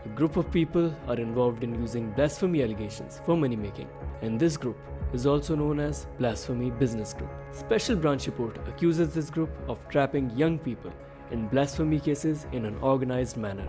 a group of people are involved in using blasphemy allegations for money making, and this group is also known as Blasphemy Business Group. Special branch report accuses this group of trapping young people in blasphemy cases in an organized manner.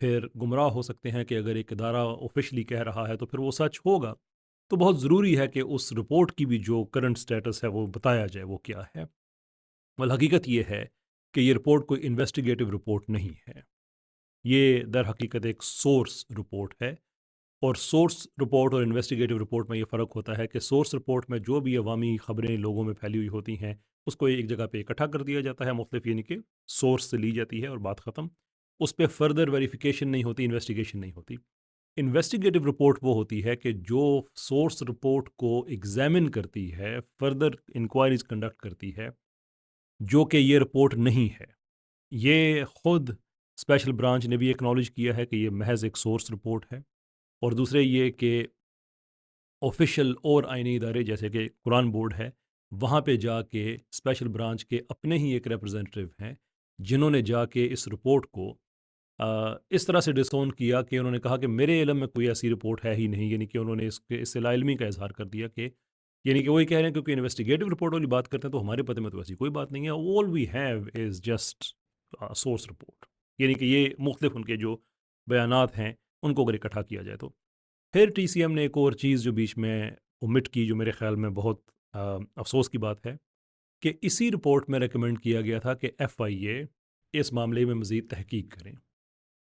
پھر گمراہ ہو سکتے ہیں کہ اگر ایک ادارہ officially کہہ رہا ہے تو پھر وہ سچ ہوگا. تو بہت ضروری ہے کہ اس رپورٹ کی بھی جو کرنٹ سٹیٹس ہے وہ بتایا جائے وہ کیا ہے. والحقیقت یہ ہے کہ یہ رپورٹ کوئی انویسٹیگیٹو رپورٹ نہیں ہے، یہ در حقیقت ایک سورس رپورٹ ہے. اور سورس رپورٹ اور انویسٹیگیٹو رپورٹ میں یہ فرق ہوتا ہے کہ سورس رپورٹ میں جو بھی عوامی خبریں لوگوں میں پھیلی ہوئی ہوتی ہیں اس کو ایک جگہ پہ اکٹھا کر دیا جاتا ہے، مختلف یعنی کہ سورس سے لی جاتی ہے اور بات ختم. اس پہ فردر ویریفیکیشن نہیں ہوتی، انویسٹیگیشن نہیں ہوتی. انویسٹیگیٹو رپورٹ وہ ہوتی ہے کہ جو سورس رپورٹ کو ایگزامن کرتی ہے، فردر انکوائریز کنڈکٹ کرتی ہے، جو کہ یہ رپورٹ نہیں ہے. یہ خود اسپیشل برانچ نے بھی ایکنالج کیا ہے کہ یہ محض ایک سورس رپورٹ ہے. اور دوسرے یہ کہ آفیشیل اور آئینی ادارے جیسے کہ قرآن بورڈ ہے، وہاں پہ جا کے اسپیشل برانچ کے اپنے ہی ایک ریپرزینٹیو ہیں جنہوں نے جا کے اس رپورٹ کو اس طرح سے ڈسکاؤنٹ کیا کہ انہوں نے کہا کہ میرے علم میں کوئی ایسی رپورٹ ہے ہی نہیں. یعنی کہ انہوں نے اس سے لا علمی کا اظہار کر دیا کہ یعنی کہ وہی کہہ رہے ہیں کیونکہ انویسٹیگیٹو رپورٹ والی بات کرتے ہیں تو ہمارے پتے میں تو ایسی کوئی بات نہیں ہے. All we have is just source report. یعنی کہ یہ مختلف ان کے جو بیانات ہیں ان کو اگر اکٹھا کیا جائے تو پھر ٹی سی ایم نے ایک اور چیز جو بیچ میں omit کی، جو میرے خیال میں بہت افسوس کی بات ہے، کہ اسی رپورٹ میں ریکمینڈ کیا گیا تھا کہ ایف آئی اے اس معاملے میں مزید تحقیق کریں.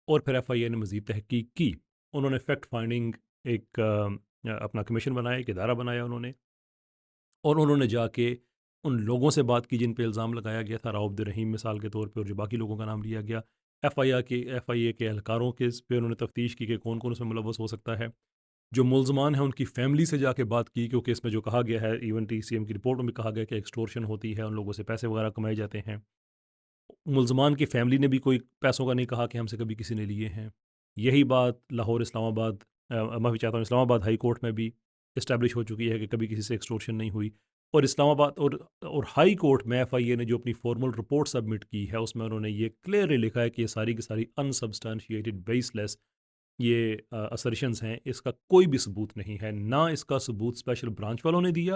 اور پھر ایف آئی اے نے مزید تحقیق کی. انہوں نے فیکٹ فائنڈنگ ایک اپنا کمیشن بنایا، ایک ادارہ بنایا انہوں نے، اور انہوں نے جا کے ان لوگوں سے بات کی جن پہ الزام لگایا گیا تھا، راؤ عبدالرحیم مثال کے طور پہ، اور جو باقی لوگوں کا نام لیا گیا. ایف آئی اے کے اہلکاروں کے اس پہ انہوں نے تفتیش کی کہ کون کون اس میں ملوث ہو سکتا ہے. جو ملزمان ہیں ان کی فیملی سے جا کے بات کی، کیونکہ اس میں جو کہا گیا ہے، ایون ٹی سی ایم کی رپورٹ میں بھی کہا گیا کہ ایکسٹورشن ہوتی ہے، ان لوگوں سے پیسے وغیرہ کمائے جاتے ہیں. ملزمان کی فیملی نے بھی کوئی پیسوں کا نہیں کہا کہ ہم سے کبھی کسی نے لیے ہیں. یہی بات لاہور اسلام آباد معافی چاہتا ہوں اسلام آباد ہائی کورٹ میں بھی اسٹیبلش ہو چکی ہے کہ کبھی کسی سے ایکسٹورشن نہیں ہوئی. اور اسلام آباد اور ہائی کورٹ میں ایف آئی اے نے جو اپنی فارمل رپورٹ سبمٹ کی ہے اس میں انہوں نے یہ کلیئرلی لکھا ہے کہ یہ ساری کی ساری انسبسٹانشیٹڈ بیس لیس یہ اسرشنز ہیں، اس کا کوئی بھی ثبوت نہیں ہے. نہ اس کا ثبوت اسپیشل برانچ والوں نے دیا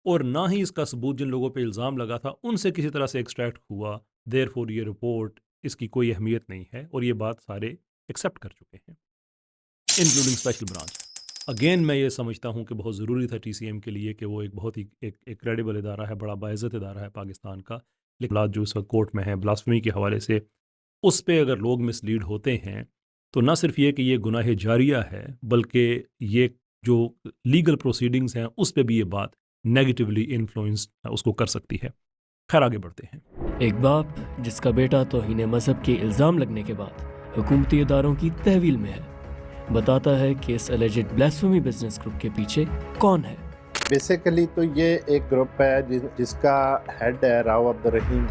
اور نہ ہی اس کا ثبوت جن لوگوں پہ الزام لگا تھا ان سے کسی طرح سے ایکسٹریکٹ ہوا. دیر فور یہ رپورٹ اس کی کوئی اہمیت نہیں ہے، اور یہ بات سارے ایکسیپٹ کر چکے ہیں انکلوڈنگ اسپیشل برانچ. اگین میں یہ سمجھتا ہوں کہ بہت ضروری تھا ٹی سی ایم کے لیے کہ وہ ایک بہت ہی ایک کریڈیبل ادارہ ہے، بڑا باعزت ادارہ ہے پاکستان کا، لیکن جو اس وقت کورٹ میں ہے بلاسفمی کے حوالے سے، اس پہ اگر لوگ مس لیڈ ہوتے ہیں تو نہ صرف یہ کہ یہ گناہ جاریہ ہے بلکہ یہ جو لیگل پروسیڈنگز ہیں اس پہ بھی یہ بات نیگیٹیولی انفلوئنس اس کو کر سکتی ہے. خیر آگے بڑھتے ہیں. ایک باپ جس کا بیٹا توہین مذہب کے الزام لگنے کے بعد حکومتی اداروں کی تحویل میں ہے، بتاتا ہے کہ اس اللیجڈ بلیسفیمی بزنس گروپ کے پیچھے کون ہے. بیسیکلی تو یہ ایک گروپ ہے جس کا ہیڈ ہے راؤ عبدالرحیم،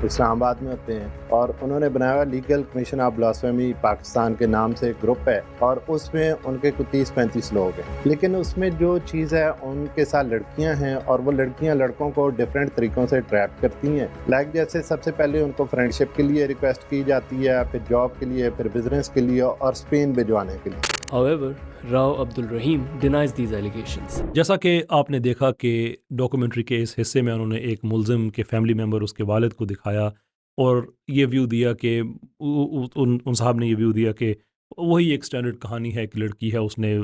اسلام آباد میں ہوتے ہیں، اور انہوں نے بنایا ہوا legal commission of blasphemy Pakistan کے نام سے گروپ ہے، اور اس میں ان کے کوئی 30-35 لوگ ہیں. لیکن اس میں جو چیز ہے ان کے ساتھ لڑکیاں ہیں، اور وہ لڑکیاں لڑکوں کو ڈفرینٹ طریقوں سے ٹریپ کرتی ہیں. لائک جیسے سب سے پہلے ان کو فرینڈ شپ کے لیے ریکویسٹ کی جاتی ہے، پھر جاب کے لیے، پھر بزنس کے لیے، اور اسپین بھجوانے کے لیے. However, Rao Abdul Rahim denies these allegations. جیسا کہ آپ نے دیکھا کہ ڈاکومنٹری کے اس حصے میں انہوں نے ایک ملزم کے فیملی ممبر اس کے والد کو دکھایا اور یہ ویو دیا کہ ان صاحب نے یہ ویو دیا کہ وہی ایک سٹینڈرڈ کہانی ہے، ایک لڑکی ہے، اس نے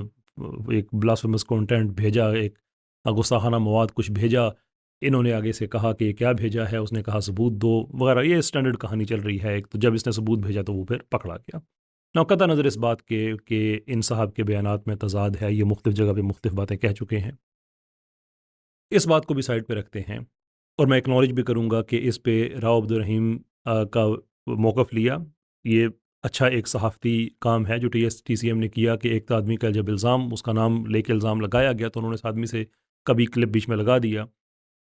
ایک بلاسفیمس کانٹینٹ بھیجا، ایک غصہ مواد کچھ بھیجا، انہوں نے آگے سے کہا کہ یہ کیا بھیجا ہے، اس نے کہا ثبوت دو وغیرہ. یہ سٹینڈرڈ کہانی چل رہی ہے. ایک تو جب اس نے ثبوت بھیجا تو وہ پھر پکڑا گیا. قطع نظر اس بات کے کہ ان صاحب کے بیانات میں تضاد ہے، یہ مختلف جگہ پہ مختلف باتیں کہہ چکے ہیں، اس بات کو بھی سائڈ پہ رکھتے ہیں. اور میں اکنالج بھی کروں گا کہ اس پہ راؤ عبدالرحیم کا موقف لیا. یہ اچھا ایک صحافتی کام ہے جو ٹی سی ایم نے کیا کہ ایک آدمی کا جب الزام اس کا نام لے کے الزام لگایا گیا تو انہوں نے اس آدمی سے کبھی کلپ بیچ میں لگا دیا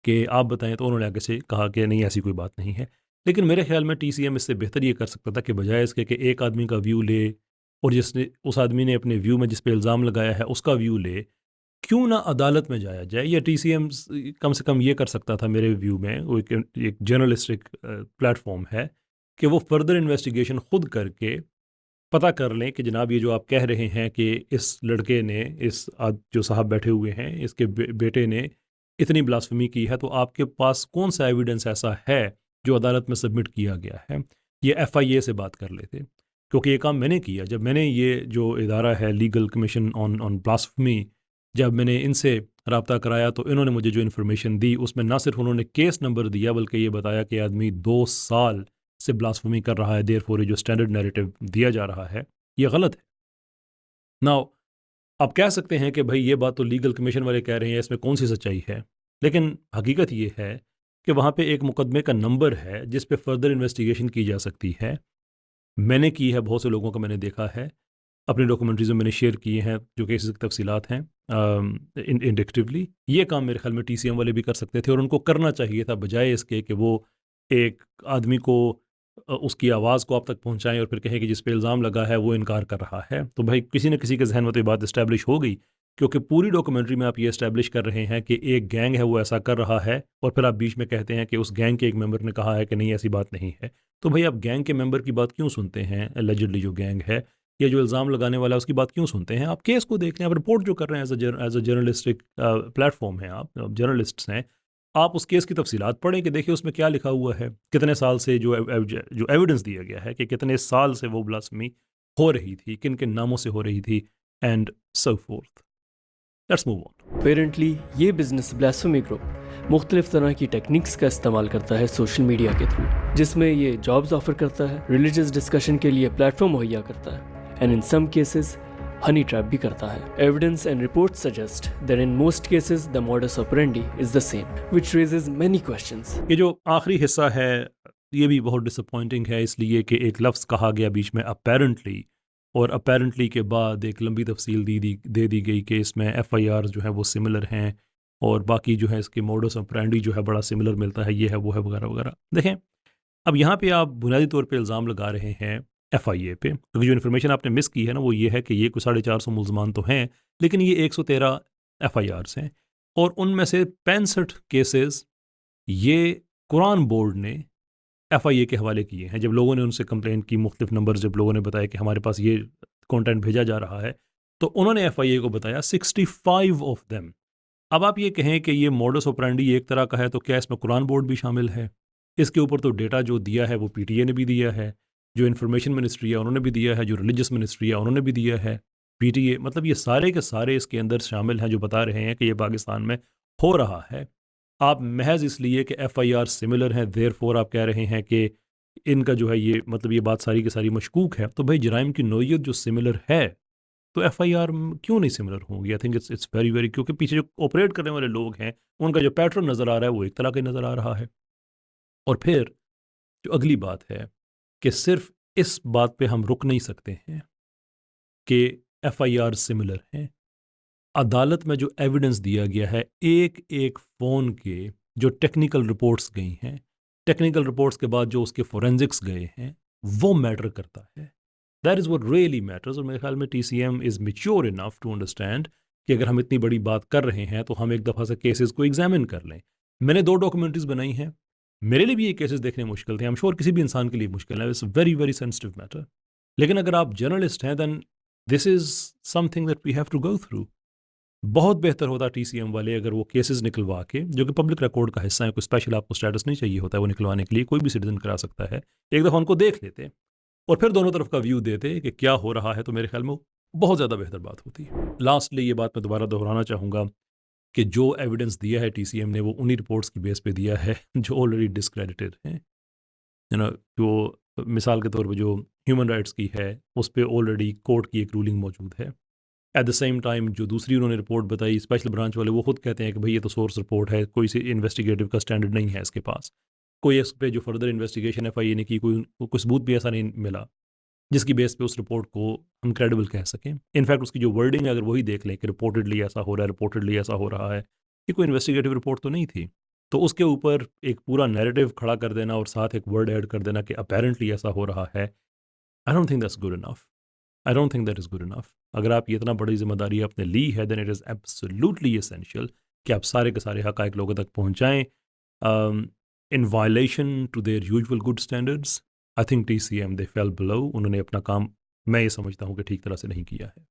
کہ آپ بتائیں، تو انہوں نے آگے سے کہا کہ نہیں ایسی کوئی بات نہیں ہے. لیکن میرے خیال میں ٹی سی ایم اس سے بہتر یہ کر سکتا تھا کہ بجائے اس کے کہ ایک آدمی کا ویو لے اور جس نے اس آدمی نے اپنے ویو میں جس پہ الزام لگایا ہے اس کا ویو لے، کیوں نہ عدالت میں جایا جائے. یا ٹی سی ایم کم سے کم یہ کر سکتا تھا میرے ویو میں، وہ ایک جرنلسٹک پلیٹ فارم ہے کہ وہ فردر انویسٹیگیشن خود کر کے پتہ کر لیں کہ جناب یہ جو آپ کہہ رہے ہیں کہ اس لڑکے نے، اس جو صاحب بیٹھے ہوئے ہیں، اس کے بیٹے نے اتنی بلاسفیمی کی ہے، تو آپ کے پاس کون سا ایویڈنس ایسا ہے جو عدالت میں سبمٹ کیا گیا ہے. یہ ایف آئی اے سے بات کر لیتے. کیونکہ یہ کام میں نے کیا. جب میں نے یہ جو ادارہ ہے لیگل کمیشن آن بلاسفمی، جب میں نے ان سے رابطہ کرایا تو انہوں نے مجھے جو انفارمیشن دی اس میں نہ صرف انہوں نے کیس نمبر دیا بلکہ یہ بتایا کہ آدمی 2 سال سے بلاسفمی کر رہا ہے، دیر فور جو اسٹینڈرڈ نیریٹو دیا جا رہا ہے یہ غلط ہے. ناؤ آپ کہہ سکتے ہیں کہ بھائی یہ بات تو لیگل کمیشن والے کہہ رہے ہیں، اس میں کون سی سچائی ہے، لیکن حقیقت یہ ہے کہ وہاں پہ ایک مقدمے کا نمبر ہے جس پہ فردر انویسٹیگیشن کی جا سکتی ہے. میں نے کی ہے، بہت سے لوگوں کا میں نے دیکھا ہے، اپنی ڈاکومنٹریز میں نے شیئر کیے ہیں جو کیسز کی تفصیلات ہیں انڈکٹیولی. یہ کام میرے خیال میں ٹی سی ایم والے بھی کر سکتے تھے اور ان کو کرنا چاہیے تھا، بجائے اس کے کہ وہ ایک آدمی کو اس کی آواز کو آپ تک پہنچائیں اور پھر کہیں کہ جس پہ الزام لگا ہے وہ انکار کر رہا ہے. تو بھائی کسی نہ کسی کے ذہن میں تو یہ بات اسٹیبلش ہو گئی، کیونکہ پوری ڈاکومنٹری میں آپ یہ اسٹیبلش کر رہے ہیں کہ ایک گینگ ہے وہ ایسا کر رہا ہے، اور پھر آپ بیچ میں کہتے ہیں کہ اس گینگ کے ایک ممبر نے کہا ہے کہ نہیں ایسی بات نہیں ہے. تو بھائی آپ گینگ کے ممبر کی بات کیوں سنتے ہیں؟ اللیجڈلی جو گینگ ہے یا جو الزام لگانے والا ہے اس کی بات کیوں سنتے ہیں؟ آپ کیس کو دیکھ لیں، آپ رپورٹ جو کر رہے ہیں as a journalistic plate form ہے، آپ جرنلسٹس ہیں، آپ اس کیس کی تفصیلات پڑھیں کہ دیکھیں اس میں کیا لکھا ہوا ہے، کتنے سال سے جو ایویڈنس دیا گیا ہے کہ کتنے سال سے وہ بلاسفمی ہو رہی تھی، کن کن ناموں سے ہو رہی تھی، and so forth. Let's move on. Apparently یہ بزنس بلاسفمی گروپ مختلف طرح کی ٹیکنیکس کا استعمال کرتا ہے سوشل میڈیا کے تھرو، جس میں یہ جابز آفر کرتا ہے، ریلیجس ڈسکشن کے لیے پلیٹ فارم مہیا کرتا ہے، and in some cases honey trap بھی کرتا ہے. Evidence and reports suggest that in most cases the modus operandi is the same which raises many questions. یہ جو آخری حصہ ہے یہ بھی بہت ڈس اپوائنٹنگ ہے، اس لیے کہ ایک لفظ کہا گیا بیچ میں اپیرنٹلی، اور اپیرنٹلی کے بعد ایک لمبی تفصیل دے دی گئی کہ اس میں ایف آئی آر جو ہیں وہ سملر ہیں اور باقی جو ہے اس کے موڈس آپرینڈی جو ہے بڑا سملر ملتا ہے، یہ ہے وہ ہے وغیرہ وغیرہ. دیکھیں اب یہاں پہ آپ بنیادی طور پہ الزام لگا رہے ہیں ایف آئی اے پہ، کیونکہ جو انفارمیشن آپ نے مس کی ہے نا وہ یہ ہے کہ یہ کوئی 450 ملزمان تو ہیں لیکن یہ 113 ایف آئی آرس ہیں، اور ان میں سے 65 کیسز یہ قرآن بورڈ نے ایف آئی اے کے حوالے کیے ہیں. جب لوگوں نے ان سے کمپلین کی، مختلف نمبر جب لوگوں نے بتایا کہ ہمارے پاس یہ کانٹینٹ بھیجا جا رہا ہے، تو انہوں نے ایف آئی اے کو بتایا 65 آف دیم. اب آپ یہ کہیں کہ یہ موڈس آپرینڈی ایک طرح کا ہے تو کیا اس میں قرآن بورڈ بھی شامل ہے؟ اس کے اوپر تو ڈیٹا جو دیا ہے وہ پی ٹی اے نے بھی دیا ہے، جو انفارمیشن منسٹری ہے انہوں نے بھی دیا ہے، جو ریلیجس منسٹری ہے انہوں نے بھی دیا ہے، پی ٹی اے، مطلب یہ سارے کے سارے اس کے اندر شامل ہیں جو بتا رہے ہیں کہ یہ پاکستان میں ہو رہا ہے. آپ محض اس لیے کہ ایف آئی آر سملر ہیں دیر فور آپ کہہ رہے ہیں کہ ان کا جو ہے یہ مطلب یہ بات ساری کی ساری مشکوک ہے. تو بھائی جرائم کی نوعیت جو سملر ہے تو ایف آئی آر کیوں نہیں سملر ہوں گی؟ I think it's very very, کیونکہ پیچھے جو آپریٹ کرنے والے لوگ ہیں ان کا جو پیٹرن نظر آ رہا ہے وہ ایک طرح کا نظر آ رہا ہے. اور پھر جو اگلی بات ہے کہ صرف اس بات پہ ہم رک نہیں سکتے ہیں کہ ایف آئی آر سملر ہیں. عدالت میں جو ایویڈنس دیا گیا ہے، ایک ایک فون کے جو ٹیکنیکل رپورٹس گئی ہیں، ٹیکنیکل رپورٹس کے بعد جو اس کے فورینزکس گئے ہیں، وہ میٹر کرتا ہے. That is what really matters. اور میرے خیال میں T C M is mature enough to understand کہ اگر ہم اتنی بڑی بات کر رہے ہیں تو ہم ایک دفعہ سے کیسز کو ایگزامن کر لیں. میں نے 2 ڈاکومنٹریز بنائی ہیں، میرے لیے بھی یہ کیسز دیکھنے مشکل تھے، ایم شور کسی بھی انسان کے لیے مشکل ہے، it's very very sensitive matter. لیکن اگر آپ جرنلسٹ ہیں then this is something that we have to go through. بہت بہتر ہوتا ٹی سی ایم والے اگر وہ کیسز نکلوا کے، جو کہ پبلک ریکارڈ کا حصہ ہے، کوئی اسپیشل آپ کو اسٹیٹس نہیں چاہیے ہوتا ہے وہ نکلوانے کے لیے، کوئی بھی سٹیزن کرا سکتا ہے، ایک دفعہ ان کو دیکھ لیتے اور پھر دونوں طرف کا ویو دیتے کہ کیا ہو رہا ہے، تو میرے خیال میں بہت زیادہ بہتر بات ہوتی ہے. لاسٹلی یہ بات میں دوبارہ دہرانا چاہوں گا کہ جو ایویڈنس دیا ہے ٹی سی ایم نے وہ انہی رپورٹس کی بیس پہ دیا ہے جو آلریڈی ڈسکریڈٹڈ ہیں. جو مثال کے طور پہ جو ہیومن رائٹس کی ہے اس پہ آلریڈی کورٹ کی ایک رولنگ موجود ہے. ایٹ دا سیم ٹائم جو دوسری انہوں نے رپورٹ بتائی اسپیشل برانچ والے، وہ خود کہتے ہیں کہ بھئی یہ تو سورس رپورٹ ہے، کوئی سی انویسٹیگیٹو کا سٹینڈرڈ نہیں ہے اس کے پاس، کوئی اس پہ جو فردر انویسٹیگیشن ایف آئی اے نے کی کوئی ثبوت بھی ایسا نہیں ملا جس کی بیس پہ اس رپورٹ کو ہم کریڈیبل کہہ سکیں. انفیکٹ اس کی جو ورڈنگ ہے اگر وہی دیکھ لیں کہ رپورٹڈلی ایسا ہو رہا ہے، رپورٹڈلی ایسا ہو رہا ہے، یہ کوئی انویسٹیگیٹو رپورٹ تو نہیں تھی. تو اس کے اوپر ایک پورا نیریٹو کھڑا کر دینا اور ساتھ ایک ورڈ ایڈ کر دینا کہ اپیرنٹلی ایسا ہو رہا ہے، I don't think that's good enough. I don't think that is good enough. اگر آپ یہ اتنا بڑی ذمہ داری آپ نے لی ہے then it is absolutely essential کہ آپ سارے کے سارے حقائق لوگوں تک پہنچائیں in violation to their usual good standards. I think T C M they fell below. انہوں نے اپنا کام میں یہ سمجھتا ہوں کہ ٹھیک طرح سے نہیں کیا ہے.